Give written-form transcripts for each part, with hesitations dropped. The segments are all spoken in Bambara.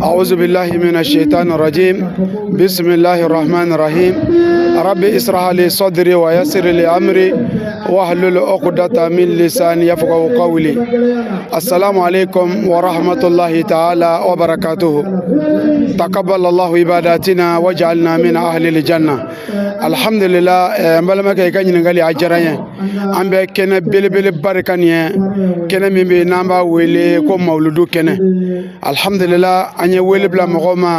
أعوذ بالله من الشيطان الرجيم. بسم الله الرحمن الرحيم. ربي اسرح لي صدري ويسر لي أمري واحلل عقدة من لساني يفقهوا قولي. السلام عليكم ورحمة الله تعالى وبركاته. تقبل الله عباداتنا وجعلنا من أهل الجنة. الحمد لله. مبلما كي نغالي أجرانيا أم بكنا بيل باركانيا كنا مبي نامبا ويلي كم مولودو كنا. الحمد لله أني ويلي بلا مغوما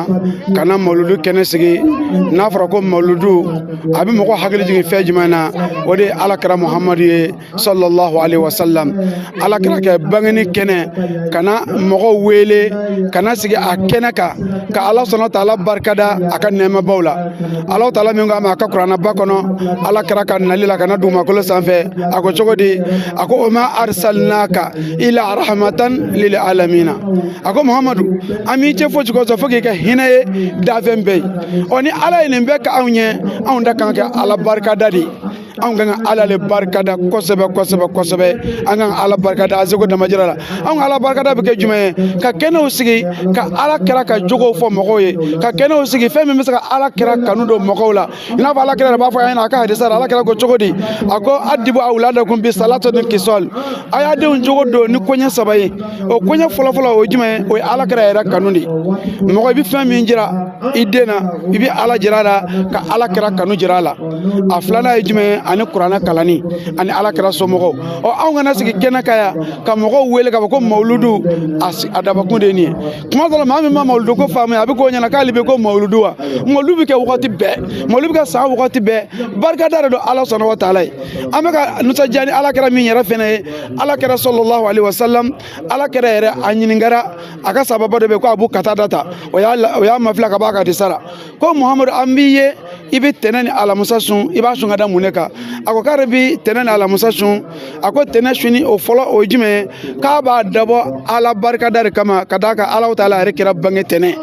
كنا مولودو كنا سجي نافرا كم مولودو أبي مغو حقل جي فاجمانا ودي على كرام محمد صلى الله عليه وسلم على كراك بغني كنا كنا مغو ويلي كنا سجي أكنا ka Allah subhanahu wa ta'ala barkada akan nema bawla Allah ta'ala min ga ma ka Qur'ana bakono ala kira kan nalila kana duma ko sanfe ako chogodi ako ma arsalnaka ila rahmatan lil alamin ako Muhammadu ami che fo ko so foge ka hinaye davembe oni ala ene be ka awnye awnda kan ka ala barkada di an ga ala le barkada kosebe an ga ala barkada azugo da majrala an ala barkada be ke jume ka kene usigi ka ala kira ka jogo fo mogoye ka kene usigi femi misaka ala kira kanu do mogola ina fa ala kira ba fo yana ka hadisa ala kira go chogodi ako adibu auladakum bi salatin kisal aya de un jogo do ni konya sabaye o konya folo o jume o ala kira era kanundi mogo bi femi njira idena bibi ala jirala ka ala kira kanu jirala aflana jume ani Qur'ana kalani ani ala kira somogo o an gana sigi kena kaya ka mogo wele ka ko mauludu adaba kunde ni kuma dala ma mauludu ko faamu abi ko nyana kali be ko mauludu wa mauludu ke wakati be mauludu ka sa wakati be barka dara do ala subhanahu wa ta'ala amaka nusa jani ala kira min yara fene ala kira sallallahu alaihi wasallam ala kira yara anyini ngara aka sababa do be ko abu kata data o ya mafla ka baka disara ko muhammad ambiye ibe tenani ala musasun iba sunga da muneka ako karabi tenani ala musasun ako tenashuni o folo o jime ka ba dabo ala barka dar kama kadaka ala taala rekira bange tene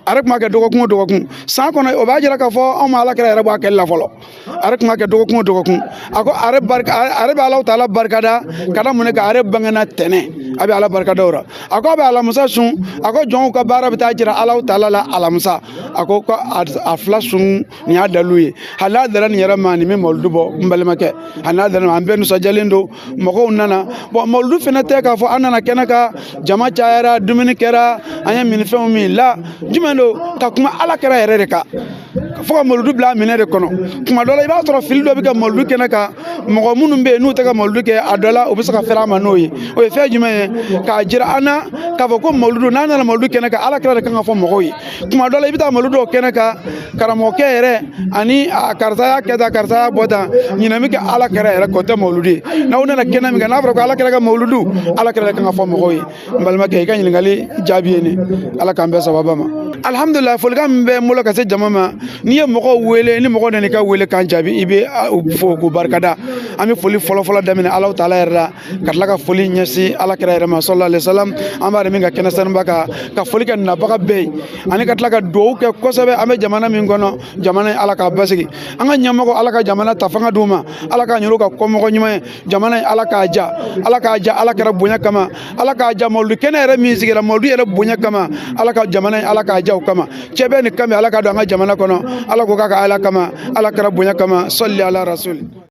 arek ma ke dogokun san kono o ba jira ka fo o ma ala kira ba kella folo arek ma ke dogokun ako are barka are ba ala taala barka da kada muneka are bange na tene abi ala barka dawra ako ba ala musasun ako jon ka bara bita jira ala taala la ala musa ako ko aflasun ni adaluye hala daran yara mani me moldubo mbalmake hala daran ambe no sajalindo moko nana bo moldu fenate ka fo anana kenaka jama chayara dumini kera anya min femi la jumendo ka kuma ala kera yere ka fo ka moldu bla minere kono kuma dola iba toro fildo bi ka moldu kenaka moko munum be nu ta ka moldu ke adola obisa ka fera manoyi o fe jume ka jira ana ka fo ko moldu nana la moldu kenaka ala kera ka fo mokoyi kuma dola ibita moldu kenaka karamo kere ani karta keda karta bota nyina mi ka ala kera yere ko te moludi na wona na kena mi ga na fro ko ala kera ka moludu ala kera ka fo mokoyi mbalma ke ka ngali jabiyene ala kambe sababa ma alhamdulillah folgam be mulo ka se jamama ni ye mogo wele ni mogo ne ka wele kan jabi ibe fo ko barkada ami foli folo damine ala taala yera katla ka foli nyasi ala kera yera ma sallallahu alaihi wasallam amare mi ga kenasan baka ka foli kan na baka be ani katla ka do ke kosabe ame jamana min gono jamana ala ka basigi anga nyamago ala ka jamana tafanga duma ala ka nyoro ka komo nyima jamana ala ka ja ala kera bunya kama ala ka ja moldu kenere mi sigira moldu yera bunya kama ala ka jamana ala ka ja kama chebe ni kama ala ka do anga jamana kono ala ko ka ala kama ala kera bunya kama salli ala rasul.